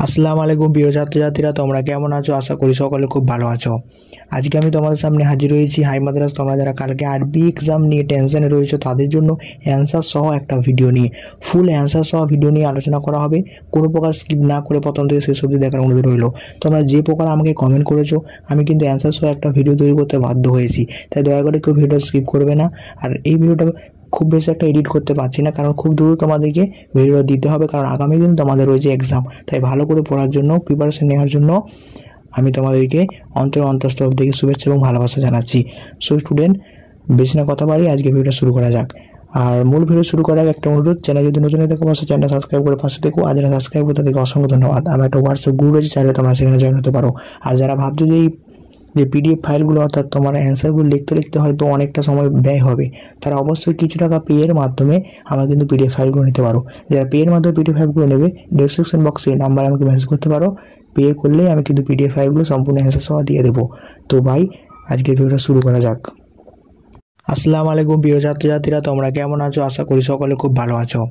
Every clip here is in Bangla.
আসসালামু আলাইকুম প্রিয় ছাত্রছাত্রীরা, তোমরা কেমন আছো? আশা করি সকলে খুব ভালো আছো। আজকে আমি তোমাদের সামনে হাজির হয়েছি হাই মাদ্রাস। তোমরা যারা কালকে আরবি এক্সাম নিয়ে টেনশনে রয়েছো তাদের জন্য অ্যান্সার সহ একটা ভিডিও নিয়ে, ফুল অ্যান্সার সহ ভিডিও নিয়ে আলোচনা করা হবে। কোনো প্রকার স্কিপ না করে প্রথম থেকে শেষ অবধি দেখার অনুরোধ রইল। তোমরা যে প্রকার আমাকে কমেন্ট করেছো, আমি কিন্তু অ্যান্সার সহ একটা ভিডিও তৈরি করতে বাধ্য হয়েছি, তাই দয়া করে কেউ ভিডিও স্কিপ করবে না। আর এই ভিডিওটা খুব বেশি একটা এডিট করতে পারছি না, কারণ খুব দ্রুত তোমাদেরকে ভিডিও দিতে হবে, কারণ আগামী দিন তোমাদের রয়েছে এক্সাম। তাই ভালো করে পড়ার জন্য, প্রিপারেশন নেওয়ার জন্য আমি তোমাদেরকে অন্তঃস্থল থেকে শুভেচ্ছা এবং ভালোবাসা জানাচ্ছি। সো স্টুডেন্ট, বেশি না কথা বাড়ি, আজকে ভিডিওটা শুরু করা যাক। আর মূল ভিডিও শুরু করার আগে একটা অনুরোধ, চ্যানেল যদি নতুন হয়ে থাকে অবশ্যই চ্যানেল সাবস্ক্রাইব করে পাশে থেকো। আর যারা সাবস্ক্রাইব করে তাদেরকে অসংখ্য ধন্যবাদ। আমার একটা হোয়াটসঅ্যাপ গ্রুপ রয়েছে, চাইলে তোমরা সেখানে জয়েন হতে পারো। আর যারা ভাবছো যে যে পিডিএফ ফাইলগুলো, অর্থাৎ তোমার অ্যান্সারগুলো লিখতে লিখতে হয়তো অনেকটা সময় ব্যয় হবে, তারা অবশ্যই কিছু টাকা পেয়ের মাধ্যমে আমার কিন্তু পিডিএফ ফাইলগুলো নিতে পারো। যারা পেয়ের মাধ্যমে পিডিএফ ফাইলগুলো নেবে, ডেসক্রিপশন বক্সে নাম্বার আমাকে মেসেজ করতে পারো। পে করলে আমি কিন্তু পিডিএফ ফাইলগুলো সম্পূর্ণ অ্যান্সার সহ দিয়ে দেবো। তো ভাই, আজকের ভিডিওটা শুরু করা যাক। আসসালামু আলাইকুম প্রিয় ছাত্রছাত্রীরা, তোমরা কেমন আছো? আশা করি সকলে খুব ভালো আছো।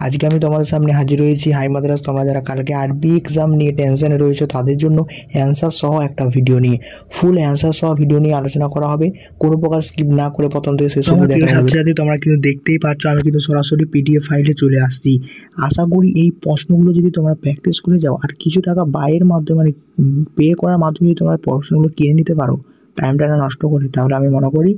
আজকে আমি তোমাদের সামনে হাজির হয়েছি হাই মাদ্রাস। তোমরা যারা কালকে আরবি এক্সাম নিয়ে টেনশনে রয়েছো তাদের জন্য অ্যান্সার সহ একটা ভিডিও নিয়ে, ফুল অ্যান্সার সহ ভিডিও নিয়ে আলোচনা করা হবে। কোনো প্রকার স্কিপ না করে প্রথম থেকে শেষ অবধি দেখার অনুরোধ। ছাত্রছাত্রী, তোমরা কিন্তু দেখতেই পাচ্ছ আমি কিন্তু সরাসরি পিডিএফ ফাইলে চলে আসছি। আশা করি এই প্রশ্নগুলো যদি তোমরা প্র্যাকটিস করে যাও আর কিছু টাকা বাইয়ের মাধ্যমে, মানে পে করার মাধ্যমে যদি তোমরা প্রশ্নগুলো কিনে নিতে পারো টাইমটা না নষ্ট করে, তাহলে আমি মনে করি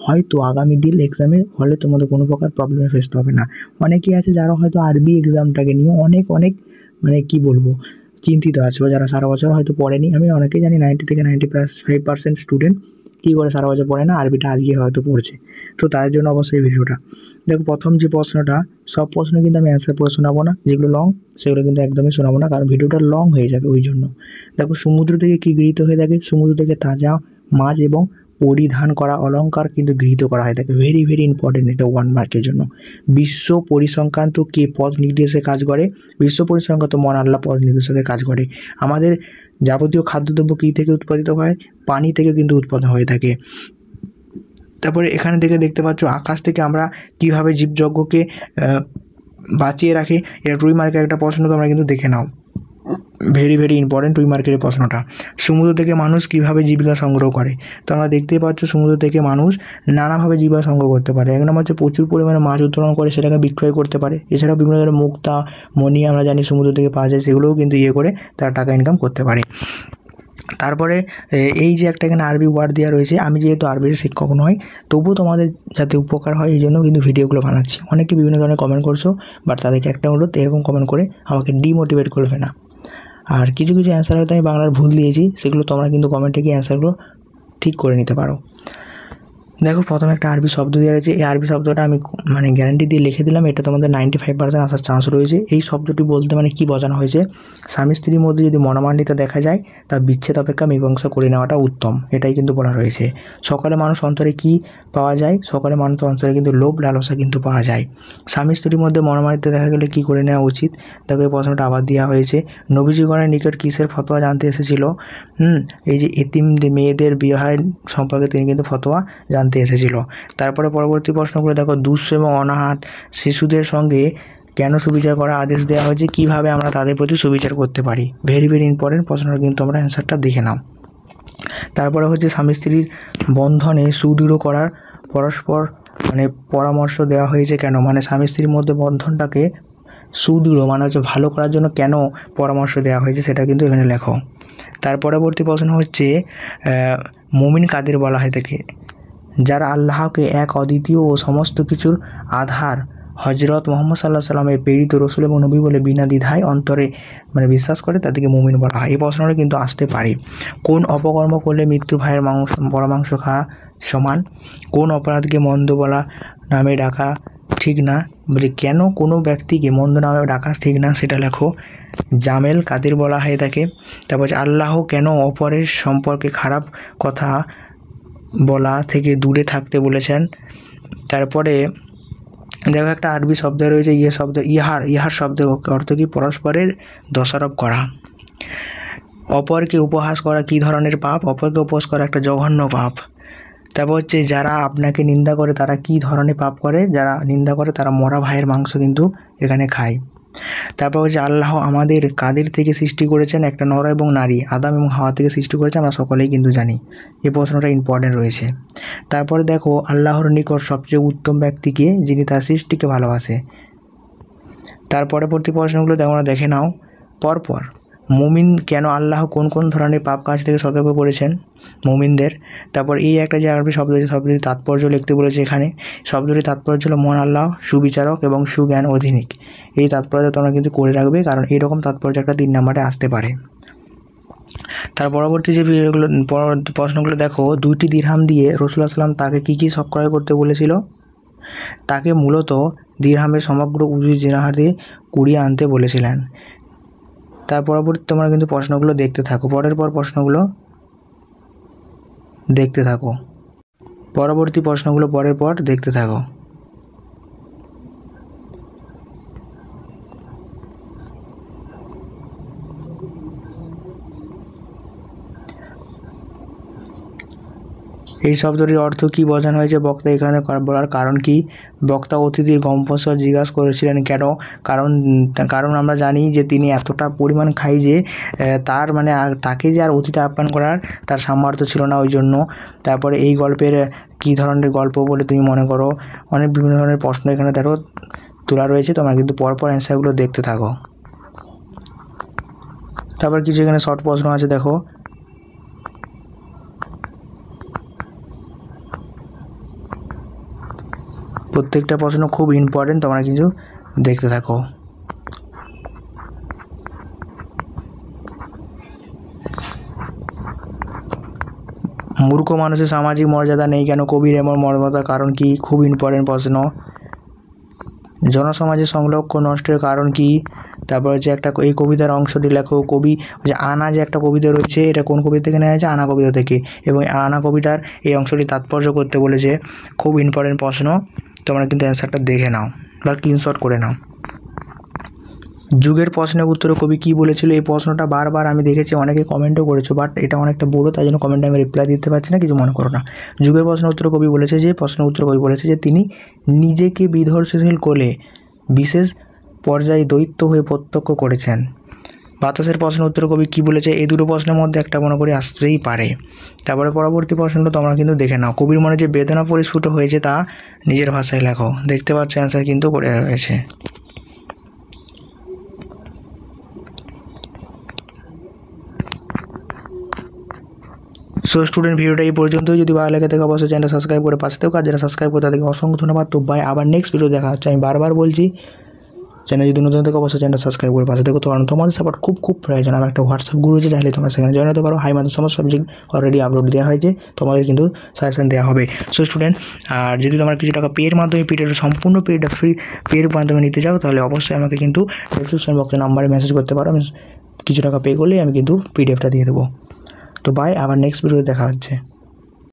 হয়তো আগামী দিন এক্সামের হলে তোমাদের কোনো প্রকার প্রবলেমে ফেসতে হবে না। অনেকেই আছে যারা হয়তো আরবি এক্সামটাকে নিয়ে অনেক মানে কি বলবো, চিন্তিত আছে, যারা সারা বছর হয়তো পড়েনি। আমি অনেকেই জানি 90 থেকে 95% স্টুডেন্ট কী করে সারা বছর পড়ে না, আরবিটা আজকে হয়তো পড়ছে। তো তার জন্য অবশ্যই ভিডিওটা দেখো। প্রথম যে প্রশ্নটা, সব প্রশ্ন কিন্তু আমি অ্যান্সার করে শোনাবো না, যেগুলো লং সেগুলো কিন্তু একদমই শোনাবো না, কারণ ভিডিওটা লং হয়ে যাবে ওই জন্য। দেখো, সমুদ্র থেকে কী গৃহীত হয়ে থাকে? সমুদ্র থেকে তাজা মাছ এবং পরিধান করা অলংকার কিন্তু গৃহীত করা হয় থাকে। ভেরি ভেরি ইম্পর্টেন্ট, এটা 1 মার্কের জন্য। বিশ্ব পরিসংখ্যান তো কে পথ নির্দেশে কাজ করে? বিশ্ব পরিসংখ্যান তো মহান আল্লাহ পথ নির্দেশকের কাজ করে। আমাদের যাবতীয় খাদ্যদ্রব্য কী থেকে উৎপাদিত হয়? পানি থেকে কিন্তু উৎপন্ন হয়ে থাকে। তারপরে এখানে থেকে দেখতে পাচ্ছ আকাশ থেকে আমরা কিভাবে জীবযজ্ঞকে বাঁচিয়ে রাখে। এটা 2 মার্কের একটা প্রশ্ন, তোমরা কিন্তু দেখে নাও। ভেরি ভেরি ইম্পর্টেন্ট 2 মার্কের প্রশ্নটা। সমুদ্র থেকে মানুষ কিভাবে জীবিকা সংগ্রহ করে? তো আমরা দেখতেই পাচ্ছ সমুদ্র থেকে মানুষ নানাভাবে জীবিকা সংগ্রহ করতে পারে। এক নম্বর হচ্ছে প্রচুর পরিমাণে মাছ উত্তোলন করে সেটাকে বিক্রয় করতে পারে। এছাড়াও বিভিন্ন ধরনের মুক্তা, মণি আমরা জানি সমুদ্র থেকে পাওয়া যায়, সেগুলোও কিন্তু করে তারা টাকা ইনকাম করতে পারে। তারপরে এই যে একটা এখানে আরবি ওয়ার্ড দেওয়া রয়েছে, আমি যেহেতু আরবির শিক্ষক নই, তবুও তোমাদের যাতে উপকার হয় এই জন্য কিন্তু ভিডিওগুলো বানাচ্ছি। অনেকে বিভিন্ন ধরনের কমেন্ট করছো, বাট তাদেরকে একটা অনুরোধ, এরকম কমেন্ট করে আমাকে ডিমোটিভেট করবে না। আর কিছু কিছু অ্যান্সার হয়তো আমি বাংলার ভুল দিয়েছি, সেগুলো তোমরা কিন্তু কমেন্টে গিয়ে অ্যান্সারগুলো ঠিক করে নিতে পারো। দেখো, প্রথমে একটা আরবি শব্দ দেওয়া রয়েছে। এই আরবি শব্দটা আমি মানে গ্যারান্টি দিয়ে লিখে দিলাম, এটা তোমাদের 95% আসার চান্স রয়েছে। এই শব্দটি বলতে মানে কি বোঝানো হয়েছে? স্বামী স্ত্রীর মধ্যে যদি মনোমালিন্যতা দেখা যায়, তা বিচ্ছেদ অপেক্ষা মীমাংসা করে নেওয়াটা উত্তম, এটাই কিন্তু বলা রয়েছে। সকালে মানুষ অন্তরে কি পাওয়া যায়? সকালে মানুষ অন্তরে কিন্তু লোভ লালসা কিন্তু পাওয়া যায়। স্বামী স্ত্রীর মধ্যে মনোমালিন্যতা দেখা গেলে কী করে নেওয়া উচিত? দেখো, এই প্রশ্নটা আবার দেওয়া হয়েছে। নবীজীগণের নিকট কিসের ফতোয়া জানতে এসেছিল? এই যে এতিম মেয়েদের বিবাহের সম্পর্কে তিনি কিন্তু ফতোয়া জানতে এসেছিল। তারপরে পরবর্তী প্রশ্নগুলো দেখো, দুঃস্থ এবং অনাহার শিশুদের সঙ্গে কেন সুবিচার করার আদেশ দেওয়া হয়েছে? কীভাবে আমরা তাদের প্রতি সুবিচার করতে পারি? ভেরি ভেরি ইম্পর্টেন্ট প্রশ্নটা, কিন্তু আমরা অ্যান্সারটা দেখে নাও। তারপরে হচ্ছে স্বামী স্ত্রীর বন্ধনে সুদৃঢ় করার পরস্পর মানে পরামর্শ দেওয়া হয়েছে কেন? মানে স্বামী স্ত্রীর মধ্যে বন্ধনটাকে সুদৃঢ় মানে হচ্ছে ভালো করার জন্য কেন পরামর্শ দেওয়া হয়েছে, সেটা কিন্তু এখানে লেখো। তার পরবর্তী প্রশ্ন হচ্ছে, মুমিন কাদের বলা হয় থাকে? যারা আল্লাহকে এক, অদ্বিতীয় ও সমস্ত কিছুর আধার হজরত মোহাম্মদ সাল্লাহ সাল্লামের প্রেরিত রসুল এবং নবী বলে বিনা দ্বিধায় অন্তরে মানে বিশ্বাস করে, তাদেরকে মুমিন বলা হয়। এই প্রশ্নটা কিন্তু আসতে পারে। কোন অপকর্ম করলে মৃত্যু ভাইয়ের বড় মাংস খাওয়া সমান? কোন অপরাধকে মন্দ বলা নামে ডাকা ঠিক না? বলে কেন কোনো ব্যক্তিকে মন্দ নামে ডাকা ঠিক না, সেটা লেখো। জামেল কাদের বলা হয় তাকে? তারপর আল্লাহ কেন অপরের সম্পর্কে খারাপ কথা বলা থেকে দূরে থাকতে বলেছেন? তারপরে দেখো, একটা আরবি শব্দ রয়েছে শব্দ, ইহার শব্দের অর্থ কি? পরস্পরের দোষারোপ করা। অপরকে উপহাস করা কী ধরনের পাপ? অপরকে উপহাস করা একটা জঘন্য পাপ। তারপর হচ্ছে, যারা আপনাকে নিন্দা করে তারা কী ধরনের পাপ করে? যারা নিন্দা করে তারা মরা ভাইয়ের মাংস কিন্তু এখানে খায়। তারপর হচ্ছে আল্লাহ আমাদের কাদের থেকে সৃষ্টি করেছেন, একটা নর এবং নারী আদম এবং হাওয়া থেকে সৃষ্টি করেছে, আমরা সকলেই কিন্তু জানি। এই প্রশ্নটা ইম্পর্টেন্ট রয়েছে। তারপরে দেখো আল্লাহর নিকট সবচেয়ে উত্তম ব্যক্তিকে যিনি তার সৃষ্টিকে ভালোবাসে। তার পরবর্তী প্রশ্নগুলো তোমরা দেখে নাও পরপর। মুমিন কেন আল্লাহ কোন কোন ধরনের পাপ কাজ থেকে সতর্ক করেছেন মুমিনদের। তারপর এই একটা যে আরবি শব্দ, শব্দটির তাৎপর্য লিখতে বলেছে এখানে। শব্দটির তাৎপর্য হলো মহান আল্লাহ সুবিচারক এবং সুজ্ঞান অধীনিক। এই তাৎপর্য তোমরা কিন্তু করে রাখবে, কারণ এইরকম তাৎপর্য একটা 3 নম্বরে আসতে পারে। তার পরবর্তী যে পরবর্তী প্রশ্নগুলো দেখো, 2টি দিরহাম দিয়ে রাসূলুল্লাহ সাল্লাম তাকে কী কী ক্রয় করতে বলেছিল। তাকে মূলত দিরহামের সমগ্র উজু জিনাহারে কুড়িয়ে আনতে বলেছিলেন। তার পরবর্তী তোমরা কিন্তু প্রশ্নগুলো দেখতে থাকো, পরের পর প্রশ্নগুলো দেখতে থাকো, পরবর্তী প্রশ্নগুলো পরের পর দেখতে থাকো। এই শব্দটির অর্থ কী বোঝানো হয়েছে, বক্তা এখানে বলার কারণ কি। বক্তা অতিথির গম ফসল জিজ্ঞাসা করেছিলেন কেন, কারণ আমরা জানি যে তিনি এতটা পরিমাণ খাই যে তার মানে আর তাকে যে আর অতিথি আপ্যায়ন করার তার সামর্থ্য ছিল না, ওই জন্য। তারপরে এই গল্পের কী ধরনের গল্প বলে তুমি মনে করো, অনেক বিভিন্ন ধরনের প্রশ্ন এখানে দেখো তোলা রয়েছে, তোমরা কিন্তু পরপর অ্যান্সারগুলো দেখতে থাকো। তারপর কিছু এখানে শর্ট প্রশ্ন আছে দেখো, প্রত্যেকটা প্রশ্ন খুব ইম্পর্টেন্ট, তোমরা কিন্তু দেখতে থাকো। মূর্খ মানুষের সামাজিক মর্যাদা নেই কেন, কবির এমন মর্যাদার কারণ কি, খুব ইম্পর্টেন্ট প্রশ্ন। জনসমাজের সংরক্ষণ নষ্টের কারণ কি। তারপর হচ্ছে একটা এই কবিতার অংশটি লেখো। কবি যে আনা যে একটা কবিতা রয়েছে, এটা কোন কবিতা থেকে নেওয়া হয়েছে, আনা কবিতা থেকে, এবং আনা কবিতার এই অংশটি তাৎপর্য করতে বলেছে। খুব ইম্পর্টেন্ট প্রশ্ন, তোমরা কিন্তু অ্যান্সারটা দেখে নাও বা স্ক্রিনশট করে নাও। যুগের প্রশ্নের উত্তরে কবি কী বলেছিল, এই প্রশ্নটা বারবার আমি দেখেছি, অনেকে কমেন্টও করেছো, বাট এটা অনেকটা বড়, তাই জন্য কমেন্টে আমি রিপ্লাই দিতে পারছি না, কিছু মনে করো না। যুগের প্রশ্নের উত্তরে কবি বলেছে যে কবি বলেছে যে তিনি নিজেকে বিধর্ষশীল কোলে বিশেষ পর্যায়ে দৈত্য হয়ে প্রত্যক্ষ করেছেন। বাতাসের প্রশ্নের উত্তরে কবি কী বলেছে, এই দুটো প্রশ্নের মধ্যে একটা মনে করি আসতেই পারে। তারপরে পরবর্তী প্রশ্নটা তোমরা কিন্তু দেখে নাও। কবির মনে যে বেদনা পরিস্ফুট হয়েছে তা নিজের ভাষায় লেখো। দেখতে পাচ্ছ অ্যান্সার কিন্তু করে রয়েছে। সো স্টুডেন্ট, ভিডিওটা এই পর্যন্তই। যদি ভালো লাগে থাকে অবশ্যই চ্যানেলটা সাবস্ক্রাইব করে পাশে থেকো, আর যারা সাবস্ক্রাইব করে তাদেরকে অসংখ্য ধন্যবাদ। তো বাই, আবার নেক্সট ভিডিও দেখা হচ্ছে। আমি বারবার বলছি, চ্যানেল যদি নতুন থেকে অবশ্যই চ্যানেলটা সাবস্ক্রাইব করে পাশে থেকো, কারণ তোমাদের সাপোর্ট খুব প্রয়োজন। আমার একটা হোয়াটসঅ্যাপ গ্রুপ আছে, চাইলে তোমরা সেখানে জয়েন হতে পারো। হাই মাধ্যম সমস্ত সাবজেক্ট অলরেডি আপলোড দেওয়া হয়েছে, তোমাদের কিন্তু সাজেশন দেওয়া হবে। সো স্টুডেন্ট, আর যদি তোমরা কিছু টাকা পেয়ের মাধ্যমে পিডিএফ সম্পূর্ণ পিডিএফ ফ্রি পেয়ের মাধ্যমে নিতে চাও, তাহলে অবশ্যই আমাকে কিন্তু ডিসক্রিপশন বক্সে নাম্বারে মেসেজ করতে পারো। আমি কিছু টাকা পে করলেই আমি কিন্তু পিডিএফটা দিয়ে দেবো। তো বাই, আবার নেক্সট ভিডিও দেখা হচ্ছে।